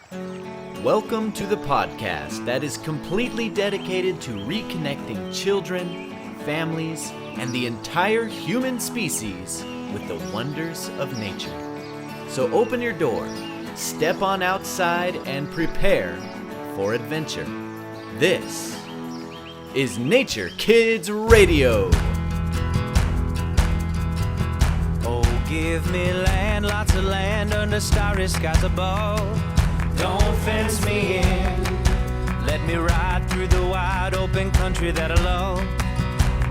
Welcome to the podcast that is completely dedicated to reconnecting children, families, and the entire human species with the wonders of nature. So open your door, step on outside, and prepare for adventure. This is Nature Kids Radio. Oh, give me land, lots of land under starry skies above. Don't fence me in. Let me ride through the wide open country that I love.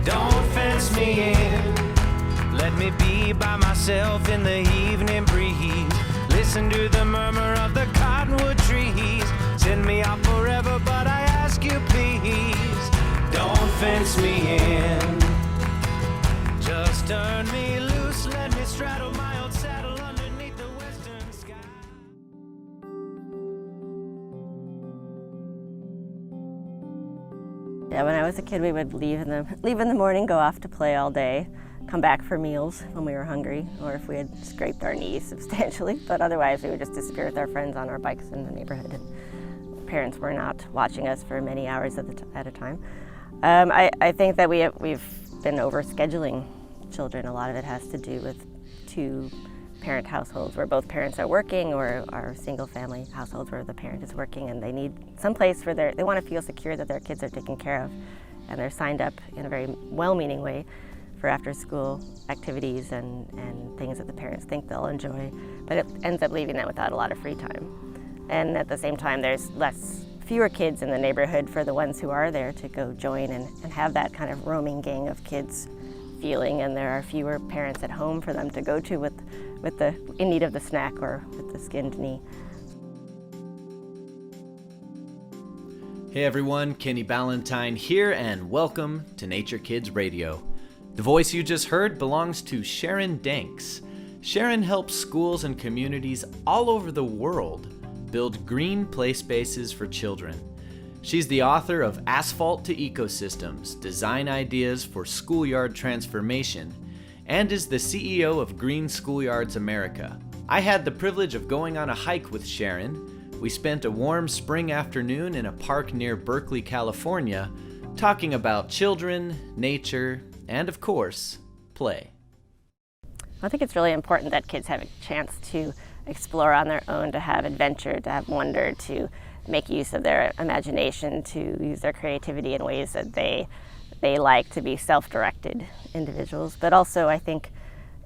Don't fence me in. Let me be by myself in the evening breeze. Listen to the murmur of the cottonwood trees. Send me out forever, but I ask you please, don't fence me in. Just turn me loose, let me straddle my old saddle underneath the western sky. Yeah, when I was a kid, we would leave in the morning, go off to play all day, come back for meals when we were hungry, or if we had scraped our knees substantially. But otherwise, we would just disappear with our friends on our bikes in the neighborhood. And parents were not watching us for many hours at a time. I think that we've been overscheduling children. A lot of it has to do with two-parent households where both parents are working, or our single-family households where the parent is working, and they need some place where they want to feel secure that their kids are taken care of, and they're signed up in a very well-meaning way for after-school activities and things that the parents think they'll enjoy, but it ends up leaving them without a lot of free time. And at the same time, there's fewer kids in the neighborhood for the ones who are there to go join and have that kind of roaming gang of kids feeling, and there are fewer parents at home for them to go to with the in need of the snack or with the skinned knee. Hey everyone, Kenny Ballantyne here, and welcome to Nature Kids Radio. The voice you just heard belongs to Sharon Danks. Sharon helps schools and communities all over the world build green play spaces for children. She's the author of Asphalt to Ecosystems, Design Ideas for Schoolyard Transformation, and is the CEO of Green Schoolyards America. I had the privilege of going on a hike with Sharon. We spent a warm spring afternoon in a park near Berkeley, California, talking about children, nature, and of course, play. I think it's really important that kids have a chance to explore on their own, to have adventure, to have wonder, to make use of their imagination, to use their creativity in ways that they like, to be self-directed individuals. But also, I think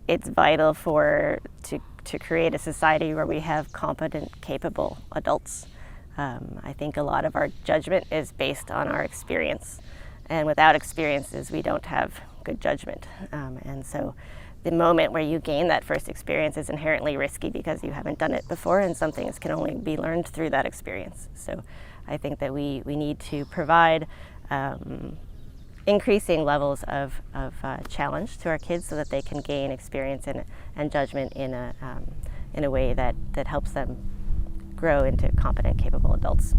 it's vital to create a society where we have competent, capable adults. I think a lot of our judgment is based on our experience, and without experiences, we don't have good judgment. And so the moment where you gain that first experience is inherently risky because you haven't done it before, and some things can only be learned through that experience. So I think that we need to provide increasing levels of challenge to our kids so that they can gain experience and judgment in a way that helps them grow into competent, capable adults.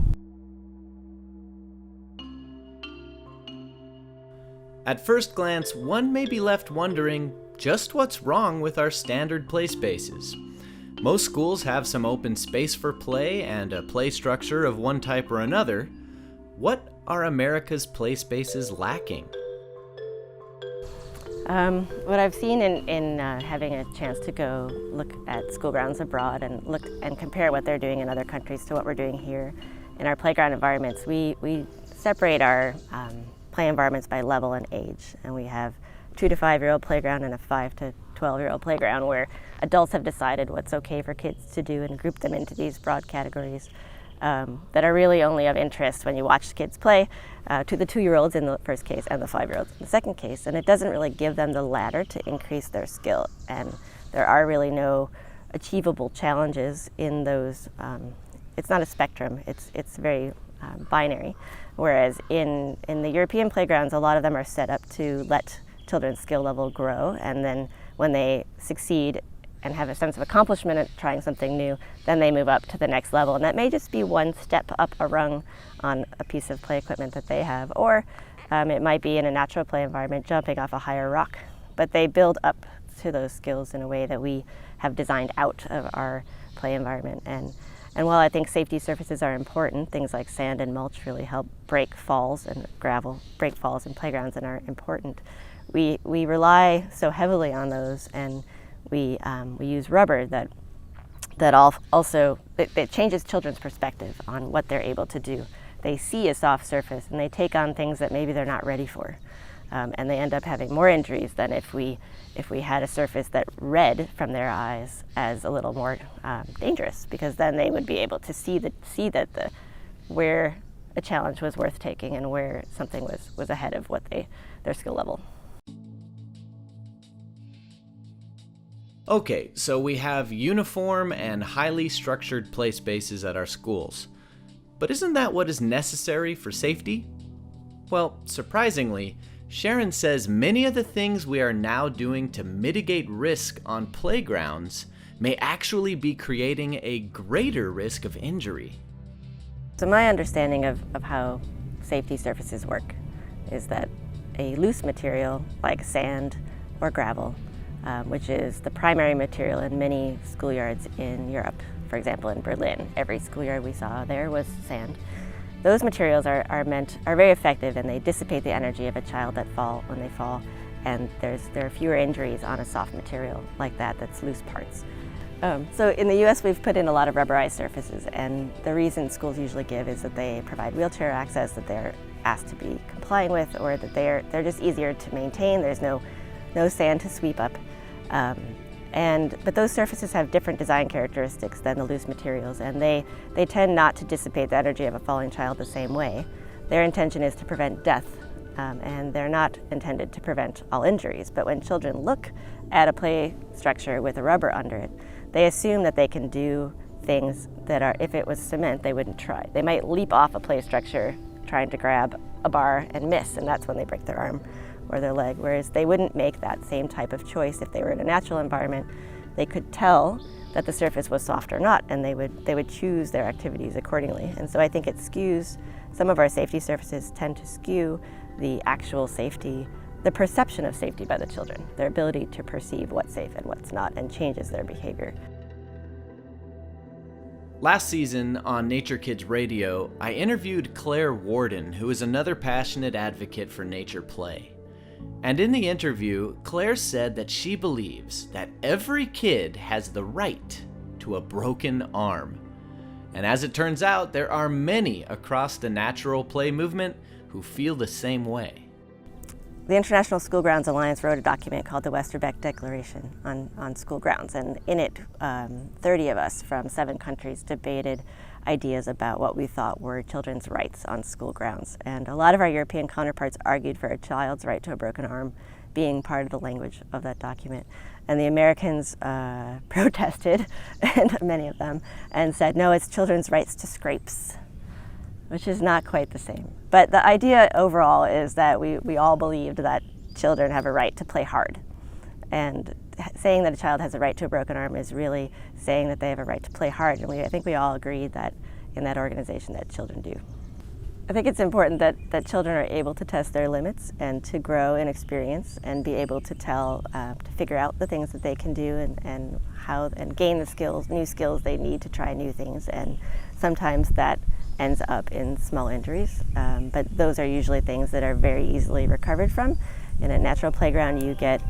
At first glance, one may be left wondering just what's wrong with our standard play spaces. Most schools have some open space for play and a play structure of one type or another. What are America's play spaces lacking? What I've seen in having a chance to go look at school grounds abroad and look and compare what they're doing in other countries to what we're doing here in our playground environments, we separate our play environments by level and age, and we have 2 to 5-year-old playground and a 5 to 12-year-old playground where adults have decided what's okay for kids to do and group them into these broad categories that are really only of interest when you watch kids play to the 2-year-olds in the first case and the 5-year-olds in the second case, and it doesn't really give them the ladder to increase their skill, and there are really no achievable challenges in those. It's not a spectrum, it's very binary, whereas in the European playgrounds, a lot of them are set up to let children's skill level grow, and then when they succeed and have a sense of accomplishment at trying something new, then they move up to the next level. And that may just be one step up a rung on a piece of play equipment that they have, or it might be in a natural play environment jumping off a higher rock. But they build up to those skills in a way that we have designed out of our play environment. And And while I think safety surfaces are important, things like sand and mulch really help break falls, and gravel break falls in playgrounds and are important. We rely so heavily on those, and we use rubber that also it changes children's perspective on what they're able to do. They see a soft surface and they take on things that maybe they're not ready for, and they end up having more injuries than if we had a surface that read from their eyes as a little more dangerous, because then they would be able to see that where a challenge was worth taking and where something was ahead of what their skill level. Okay, so we have uniform and highly structured play spaces at our schools. But isn't that what is necessary for safety? Well, surprisingly, Sharon says many of the things we are now doing to mitigate risk on playgrounds may actually be creating a greater risk of injury. So my understanding of how safety surfaces work is that a loose material like sand or gravel, which is the primary material in many schoolyards in Europe. For example, in Berlin, every schoolyard we saw there was sand. Those materials are very effective, and they dissipate the energy of a child when they fall, and there are fewer injuries on a soft material like that's loose parts. So in the US, we've put in a lot of rubberized surfaces, and the reason schools usually give is that they provide wheelchair access that they're asked to be complying with, or that they're just easier to maintain. There's no sand to sweep up. But those surfaces have different design characteristics than the loose materials, and they tend not to dissipate the energy of a falling child the same way. Their intention is to prevent death, and they're not intended to prevent all injuries. But when children look at a play structure with a rubber under it, they assume that they can do things that are, if it was cement, they wouldn't try. They might leap off a play structure trying to grab a bar and miss, and that's when they break their arm or their leg, whereas they wouldn't make that same type of choice if they were in a natural environment. They could tell that the surface was soft or not, and they would choose their activities accordingly. And so I think it skews, some of our safety surfaces tend to skew the actual safety, the perception of safety by the children, their ability to perceive what's safe and what's not, and changes their behavior. Last season on Nature Kids Radio, I interviewed Claire Warden, who is another passionate advocate for nature play. And in the interview, Claire said that she believes that every kid has the right to a broken arm. And as it turns out, there are many across the natural play movement who feel the same way. The International School Grounds Alliance wrote a document called the Westerbeck Declaration on school grounds, and in it 30 of us from 7 countries debated ideas about what we thought were children's rights on school grounds. And a lot of our European counterparts argued for a child's right to a broken arm being part of the language of that document. And the Americans protested, and many of them, and said, no, it's children's rights to scrapes, which is not quite the same. But the idea overall is that we all believed that children have a right to play hard. And saying that a child has a right to a broken arm is really saying that they have a right to play hard. And I think we all agreed that in that organization that children do. I think it's important that children are able to test their limits and to grow in experience and be able to to figure out the things that they can do and gain the new skills they need to try new things. And sometimes that ends up in small injuries, but those are usually things that are very easily recovered from. In a natural playground, you get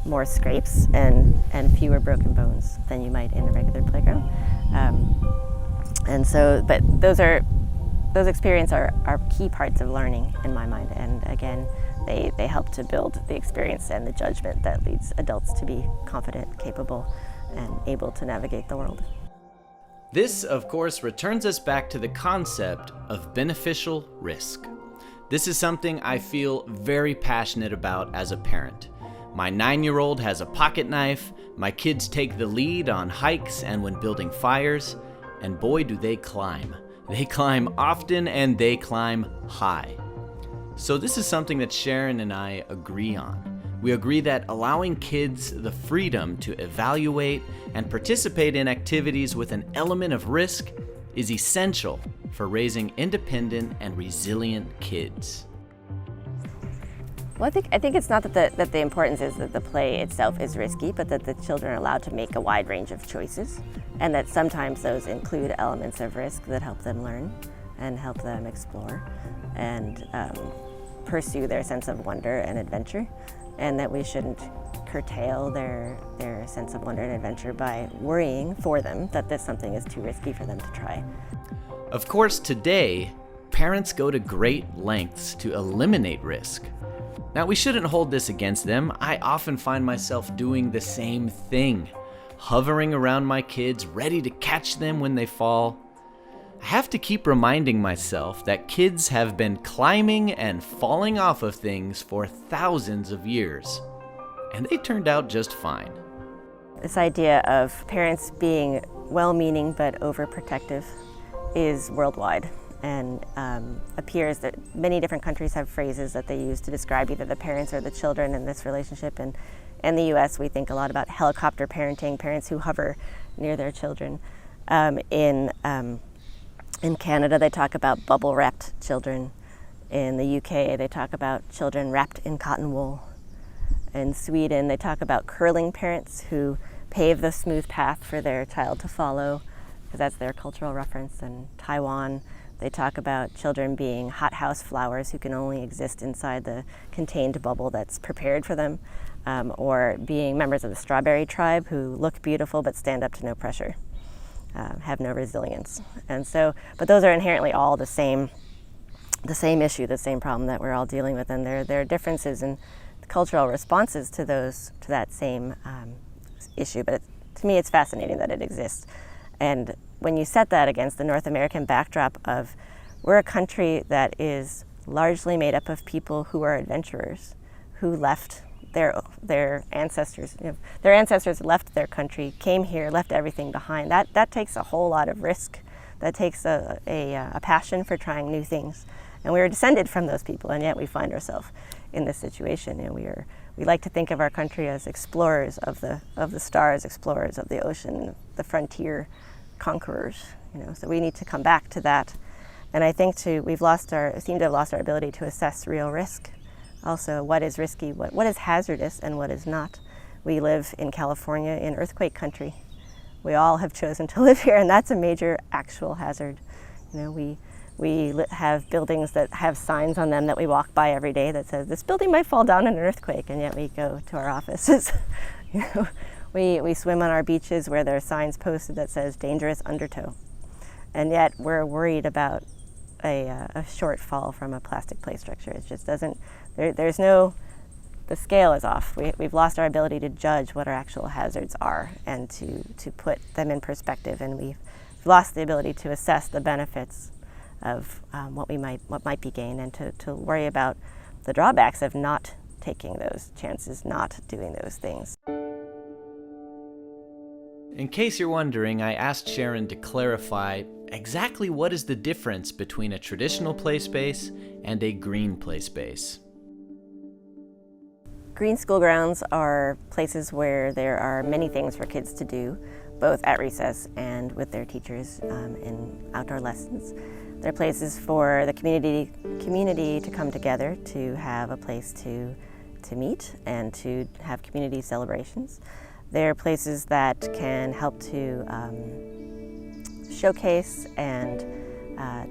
more scrapes and fewer broken bones than you might in a regular playground. But those experiences are key parts of learning in my mind. And again, they help to build the experience and the judgment that leads adults to be confident, capable, and able to navigate the world. This, of course, returns us back to the concept of beneficial risk. This is something I feel very passionate about as a parent. My 9-year-old has a pocket knife, my kids take the lead on hikes and when building fires, and boy do they climb. They climb often and they climb high. So this is something that Sharon and I agree on. We agree that allowing kids the freedom to evaluate and participate in activities with an element of risk is essential for raising independent and resilient kids. Well, I think it's not that the importance is that the play itself is risky, but that the children are allowed to make a wide range of choices, and that sometimes those include elements of risk that help them learn and help them explore and pursue their sense of wonder and adventure, and that we shouldn't curtail their sense of wonder and adventure by worrying for them that something is too risky for them to try. Of course, today, parents go to great lengths to eliminate risk. Now, we shouldn't hold this against them. I often find myself doing the same thing, hovering around my kids, ready to catch them when they fall. I have to keep reminding myself that kids have been climbing and falling off of things for thousands of years, and they turned out just fine. This idea of parents being well-meaning but overprotective is worldwide, and appears that many different countries have phrases that they use to describe either the parents or the children in this relationship. And in the US, we think a lot about helicopter parenting, parents who hover near their children. In Canada, they talk about bubble-wrapped children. In the UK, they talk about children wrapped in cotton wool. In Sweden, they talk about curling parents who pave the smooth path for their child to follow, because that's their cultural reference. In Taiwan, they talk about children being hothouse flowers who can only exist inside the contained bubble that's prepared for them, or being members of the strawberry tribe who look beautiful but stand up to no pressure, have no resilience. And so, but those are inherently all the same issue, the same problem that we're all dealing with, and there are differences in cultural responses to that same issue. But to me, it's fascinating that it exists. And when you set that against the North American backdrop of, we're a country that is largely made up of people who are adventurers, who left their ancestors. Their ancestors left their country, came here, left everything behind. That takes a whole lot of risk. That takes a passion for trying new things. And we are descended from those people, and yet we find ourselves in this situation. We like to think of our country as explorers of the stars, explorers of the ocean, the frontier conquerors. So we need to come back to that. And I think too, we seem to have lost our ability to assess real risk. Also, what is risky, what is hazardous, and what is not. We live in California, in earthquake country. We all have chosen to live here, and that's a major actual hazard. We have buildings that have signs on them that we walk by every day that says, this building might fall down in an earthquake, and yet we go to our offices. We swim on our beaches where there are signs posted that says, dangerous undertow. And yet we're worried about a shortfall from a plastic play structure. It just doesn't, the scale is off. We've lost our ability to judge what our actual hazards are and to put them in perspective, and we've lost the ability to assess the benefits of what might be gained, and to worry about the drawbacks of not taking those chances, not doing those things. In case you're wondering, I asked Sharon to clarify exactly what is the difference between a traditional play space and a green play space. Green school grounds are places where there are many things for kids to do, both at recess and with their teachers in outdoor lessons. They're places for the community to come together, to have a place to meet and to have community celebrations. They're places that can help to showcase and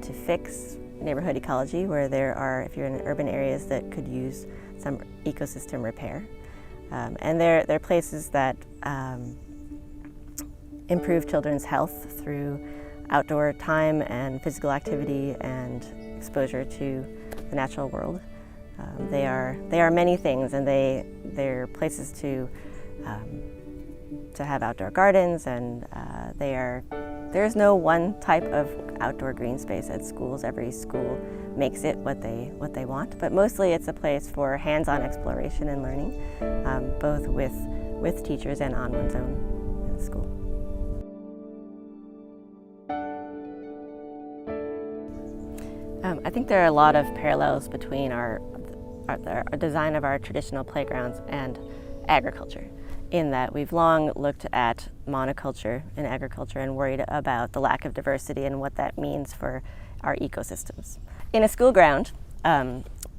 to fix neighborhood ecology, where there are, if you're in urban areas that could use some ecosystem repair. And they're places that improve children's health through outdoor time and physical activity and exposure to the natural world. They are many things, and they're places to have outdoor gardens, and there's no one type of outdoor green space at schools. Every school makes it what they want, but mostly it's a place for hands-on exploration and learning, both with teachers and on one's own in the school. I think there are a lot of parallels between our design of our traditional playgrounds and agriculture, in that we've long looked at monoculture in agriculture and worried about the lack of diversity and what that means for our ecosystems. In a school ground,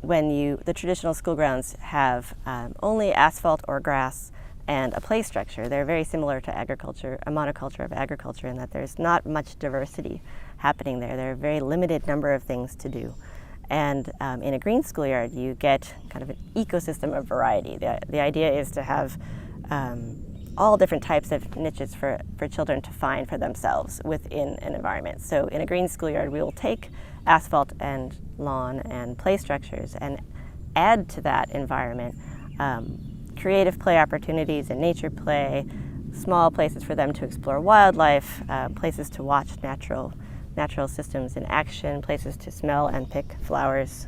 the traditional school grounds have only asphalt or grass and a play structure, they're very similar to agriculture, a monoculture of agriculture, in that there's not much diversity happening there. There are a very limited number of things to do. And in a green schoolyard, you get kind of an ecosystem of variety. The idea is to have all different types of niches for children to find for themselves within an environment. So in a green schoolyard, we will take asphalt and lawn and play structures and add to that environment creative play opportunities and nature play, small places for them to explore wildlife, places to watch natural systems in action, places to smell and pick flowers,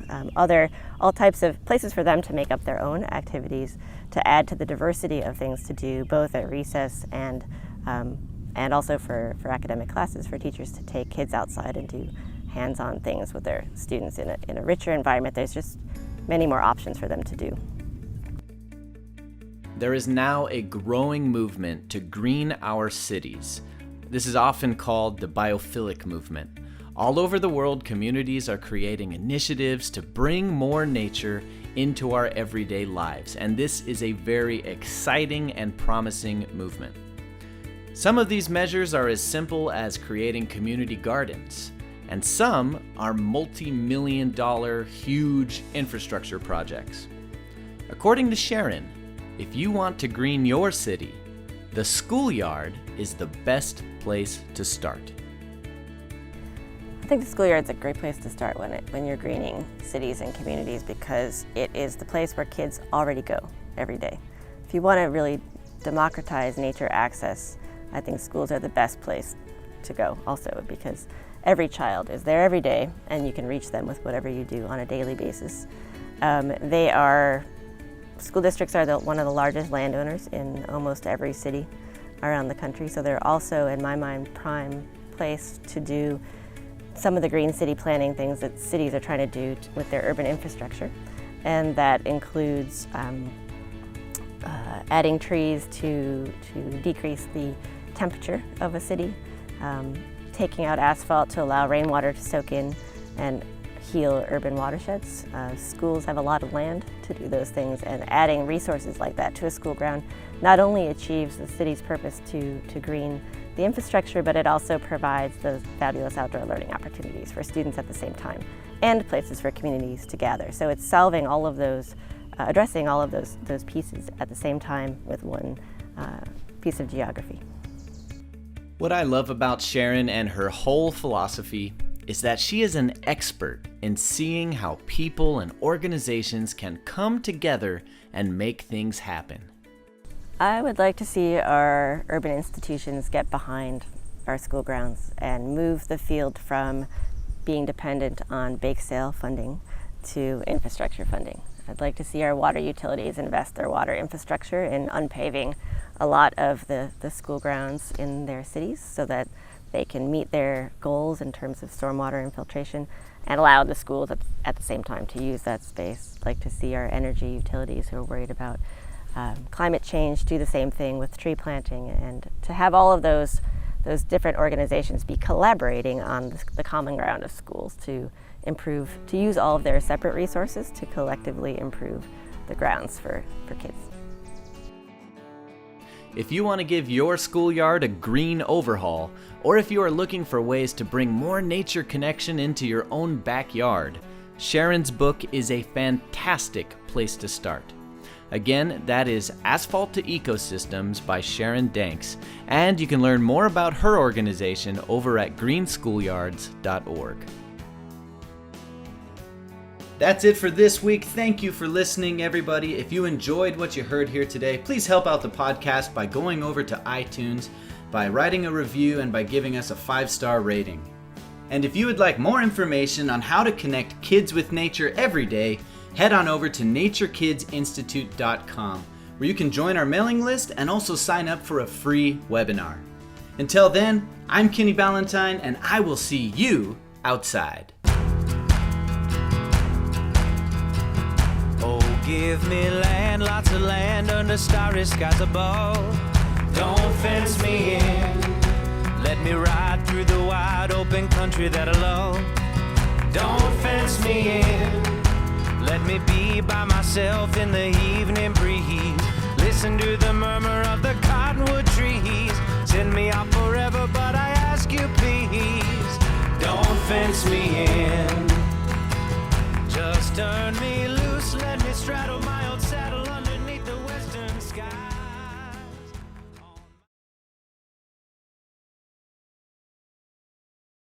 all types of places for them to make up their own activities, to add to the diversity of things to do, both at recess and also for academic classes, for teachers to take kids outside and do hands-on things with their students in a richer environment. There's just many more options for them to do. There is now a growing movement to green our cities. This is often called the biophilic movement. All over the world, communities are creating initiatives to bring more nature into our everyday lives, and this is a very exciting and promising movement. Some of these measures are as simple as creating community gardens, and some are multi-million-dollar, huge infrastructure projects. According to Sharon, if you want to green your city, the schoolyard is the best place to start. I think the schoolyard's a great place to start when you're greening cities and communities, because it is the place where kids already go every day. If you want to really democratize nature access, I think schools are the best place to go also, because every child is there every day and you can reach them with whatever you do on a daily basis. School districts are one of the largest landowners in almost every city around the country, so they're also, in my mind, prime place to do some of the green city planning things that cities are trying to do with their urban infrastructure. And that includes adding trees to decrease the temperature of a city, taking out asphalt to allow rainwater to soak in and heal urban watersheds. Schools have a lot of land to do those things, and adding resources like that to a school ground not only achieves the city's purpose to green the infrastructure, but it also provides those fabulous outdoor learning opportunities for students at the same time, and places for communities to gather. So it's solving all of those, addressing all of those pieces at the same time with one piece of geography. What I love about Sharon and her whole philosophy is that she is an expert in seeing how people and organizations can come together and make things happen. I would like to see our urban institutions get behind our school grounds and move the field from being dependent on bake sale funding to infrastructure funding. I'd like to see our water utilities invest their water infrastructure in unpaving a lot of the school grounds in their cities so that they can meet their goals in terms of stormwater infiltration and allow the schools at the same time to use that space. I'd like to see our energy utilities who are worried about climate change do the same thing with tree planting, and to have all of those different organizations be collaborating on the common ground of schools to use all of their separate resources to collectively improve the grounds for kids. If you want to give your schoolyard a green overhaul, or if you are looking for ways to bring more nature connection into your own backyard, Sharon's book is a fantastic place to start. Again, that is Asphalt to Ecosystems by Sharon Danks, and you can learn more about her organization over at greenschoolyards.org. That's it for this week. Thank you for listening, everybody. If you enjoyed what you heard here today, please help out the podcast by going over to iTunes, by writing a review, and by giving us a 5-star rating. And if you would like more information on how to connect kids with nature every day, head on over to naturekidsinstitute.com, where you can join our mailing list and also sign up for a free webinar. Until then, I'm Kenny Ballantyne, and I will see you outside. Give me land, lots of land under starry skies above. Don't fence me in. Let me ride through the wide open country that I love. Don't fence me in. Let me be by myself in the evening breeze. Listen to the murmur of the cottonwood trees. Send me out forever, but I ask you please, don't fence me in. Just turn me